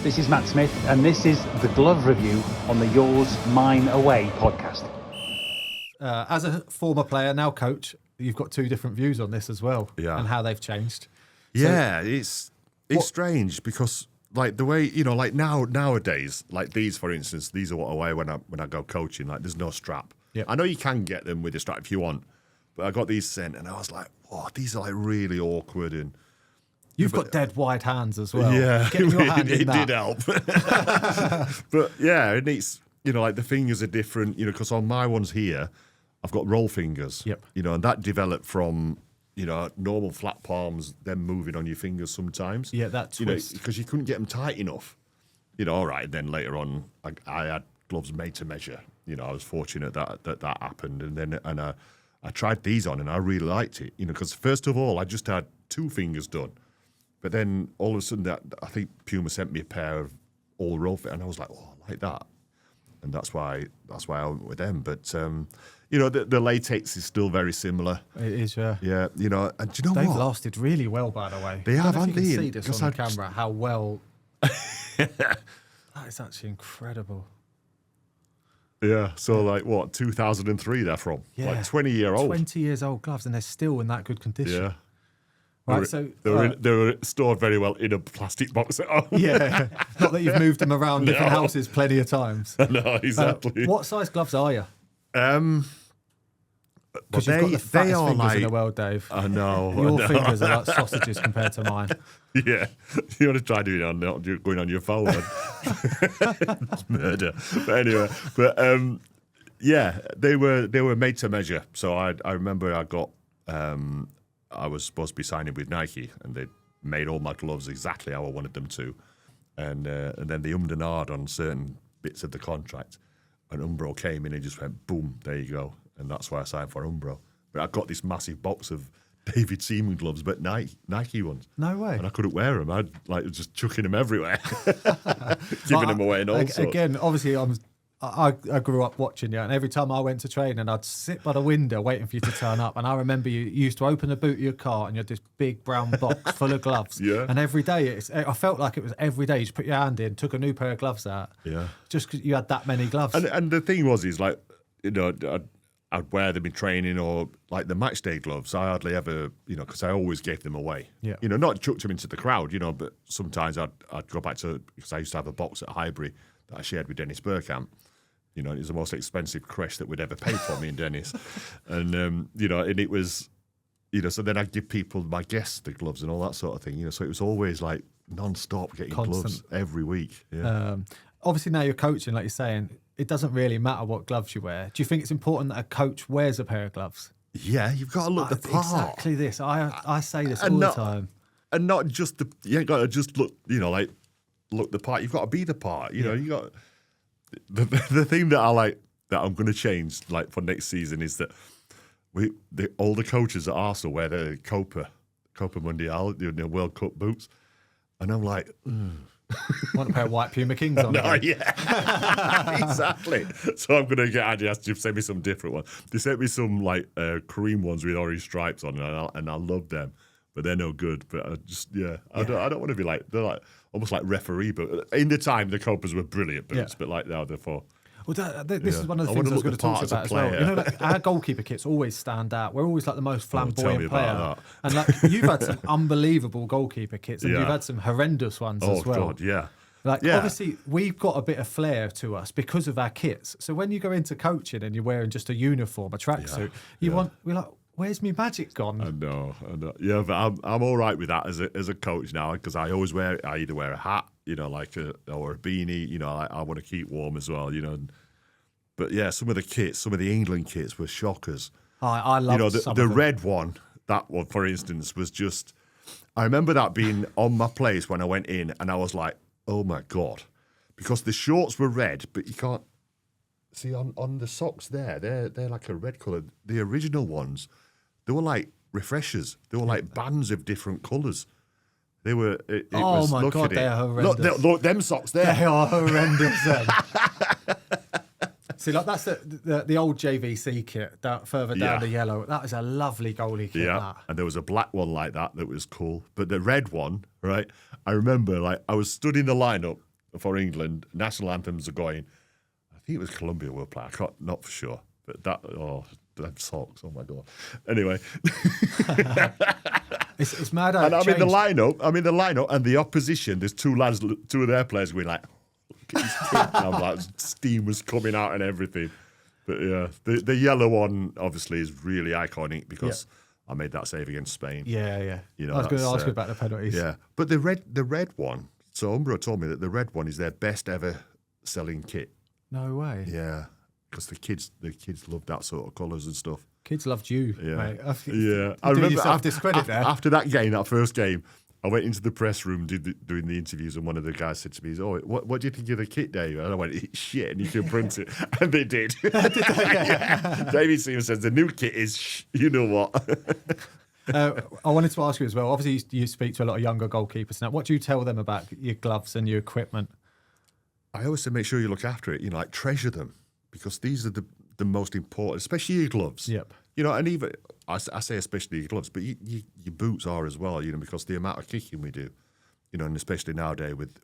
This is Matt Smith, and this is the Glove Review on the Yours, Mine, Away podcast. As a former player, now coach, you've got two different views on this as well, and how they've changed. Yeah, it's strange because like the way like nowadays, like these for instance, these are what I wear when I go coaching. Like there's no strap. Yep. I know you can get them with a strap if you want, but I got these sent and I was like, oh, these are like really awkward and. You've got dead wide hands as well. Yeah, Getting your hand in it that. did help. But yeah, and it's like the fingers are different. Because on my ones here, I've got roll fingers. Yep. And that developed from normal flat palms, then moving on your fingers sometimes. Yeah, that twist. Because you couldn't get them tight enough. All right. Then later on, I had gloves made to measure. I was fortunate that happened, and I tried these on, and I really liked it. Because first of all, I just had 2 fingers done. But then all of a sudden, I think Puma sent me a pair of all roll fit, and I was like, "Oh, I like that," and that's why I went with them. But the latex is still very similar. It is, yeah. Yeah, and do you know They've what? lasted really well, by the way. They have, I don't know if you haven't can they? see this on the camera, how well. That is actually incredible. Yeah. So like what? 2003 they're from. Yeah. Like 20-year-old. 20 years old gloves, and they're still in that good condition. Yeah. Right, so they were stored very well in a plastic box at home. yeah, not that you've moved them around different houses plenty of times. No, exactly. What size gloves are you? Well, Because you've got the fattest fingers in the world, Dave. I know. Your fingers are like sausages compared to mine. Yeah, you want to try doing it on going on your phone? It's murder. But anyway, yeah, they were made to measure. So I remember I got. I was supposed to be signing with Nike, and they made all my gloves exactly how I wanted them to, and then they ummed and ahed on certain bits of the contract, and Umbro came in and just went boom, there you go, and that's why I signed for Umbro. But I got this massive box of David Seaman gloves, but Nike ones. No way. And I couldn't wear them. I'd like just chucking them everywhere, giving them away and all sorts. Again, obviously, I grew up watching you, and every time I went to train, and I'd sit by the window waiting for you to turn up. And I remember you used to open the boot of your car, and you had this big brown box full of gloves. Yeah. And every day, I felt like it was every day. You just put your hand in, took a new pair of gloves out. Yeah. Just because you had that many gloves. And the thing is like, I'd wear them in training or like the match day gloves. I hardly ever, because I always gave them away. Yeah. Not chucked them into the crowd, but sometimes I'd go back to, because I used to have a box at Highbury that I shared with Dennis Burkamp. It was the most expensive creche that would ever pay for me and Dennis. And, and it was, so then I'd give people, my guests, the gloves and all that sort of thing, so it was always like non-stop getting gloves every week. Yeah. Obviously now you're coaching, like you're saying, it doesn't really matter what gloves you wear. Do you think it's important that a coach wears a pair of gloves? Yeah, you've got to look the part. Exactly this. I say this all the time. And not just you ain't got to just look, like look the part. You've got to be the part. You got the thing that I like that I'm going to change like for next season is that all the coaches at Arsenal wear the Copa Mundial, the World Cup boots, and I'm like. Want a pair of white Puma Kings on? No, yeah, exactly. So I'm going to get Adidas to send me some different ones. They sent me some like cream ones with orange stripes on, and I love them, but they're no good. But I don't want to be like they're like almost like referee. But in the time, the Copas were brilliant boots, but like now they're for. Well, this is one of the things I was going to talk about as well. Like our goalkeeper kits always stand out. We're always like the most flamboyant player. And like you've had some unbelievable goalkeeper kits, and you've had some horrendous ones as well. Oh God, yeah. Obviously, we've got a bit of flair to us because of our kits. So when you go into coaching and you're wearing just a uniform, a tracksuit, we're like, where's my magic gone? I know. Yeah, but I'm all right with that as a coach now because I always I either wear a hat, like or a beanie. I want to keep warm as well. But yeah, some of the England kits were shockers. I love the red one. That one, for instance, was just. I remember that being on my place when I went in, and I was like, "Oh my God," because the shorts were red, but you can't see on the socks there. They're like a red colour. The original ones. They were like refreshers. They were like bands of different colours. They were. Oh my God, they are horrendous. Look, them socks there. They are horrendous. See, like that's the old JVC kit further down the yellow. That is a lovely goalie kit. Yeah, that. And there was a black one like that was cool. But the red one, right? I remember, like I was stood in the lineup for England. National anthems are going. I think it was Colombia we'll play. I can't, not for sure. But them socks. Oh my God. Anyway. It's mad. And I'm in the lineup, and the opposition, there's two of their players going like, look at his kit. And I'm like, steam was coming out and everything. But yeah, the yellow one obviously is really iconic because I made that save against Spain. Yeah. You know, I was going to ask you about the penalties. Yeah, but the red one. So Umbro told me that the red one is their best ever selling kit. No way. Yeah, because the kids love that sort of colours and stuff. Kids loved you, mate. I remember after that game, that first game, I went into the press room doing the interviews, and one of the guys said to me, "Oh, what do you think of the kit, Dave?" And I went, "It's shit, and you can print it." And they did. David Seaman says the new kit is, you know what. I wanted to ask you as well. Obviously, you speak to a lot of younger goalkeepers now. What do you tell them about your gloves and your equipment? I always say make sure you look after it. You know, like treasure them, because these are the most important, especially your gloves. Yep. You know, and even I say especially your gloves, but your boots are as well. You know, because the amount of kicking we do, you know, and especially nowadays with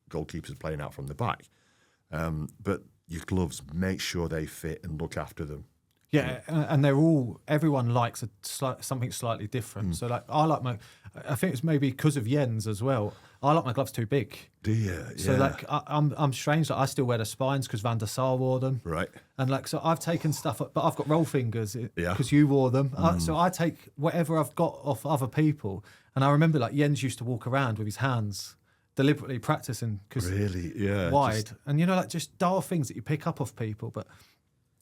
goalkeepers playing out from the back. But your gloves, make sure they fit and look after them. Yeah, and everyone likes something slightly different. So, like, I think it's maybe because of Jens as well. I like my gloves too big. Do you? So, like, I'm strange that I still wear the spines because Van der Sar wore them. Right. And, like, so I've taken stuff, but I've got roll fingers because you wore them. So I take whatever I've got off other people. And I remember, like, Jens used to walk around with his hands deliberately practicing because wide. And, you know, like, just dull things that you pick up off people. But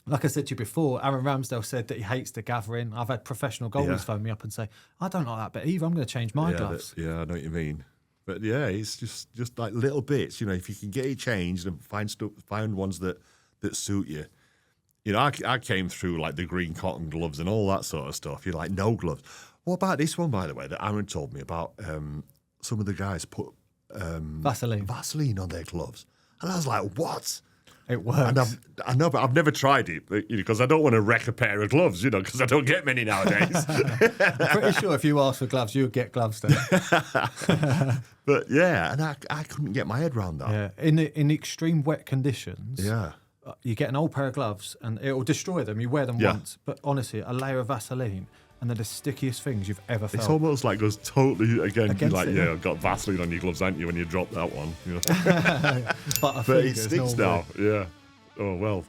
like I said to you before, Aaron Ramsdale said that he hates the gathering. I've had professional goalies phone me up and say, I don't like that bit either. I'm going to change my gloves. I know what you mean. But yeah, it's just like little bits. You know, if you can get it changed and find ones that suit you. You know, I came through like the green cotton gloves and all that sort of stuff. You're like, no gloves. What about this one, by the way, that Aaron told me about? Some of the guys put Vaseline on their gloves. And I was like, what? It works. And I know, but I've never tried it because I don't want to wreck a pair of gloves, you know, because I don't get many nowadays. I'm pretty sure if you asked for gloves, you would get gloves then. But yeah, and I couldn't get my head around that. Yeah, in extreme wet conditions. Yeah. You get an old pair of gloves and it will destroy them. You wear them once, but honestly, a layer of Vaseline and they're the stickiest things you've ever felt. It's almost like goes totally against like, it, I've got Vaseline on your gloves, haven't you, when you drop that one? You know? But it sticks now, yeah. Oh, well,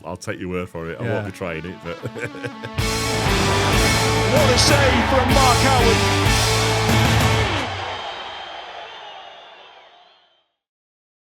I'll take your word for it. I won't be trying it, but... What a save from Mark Howard.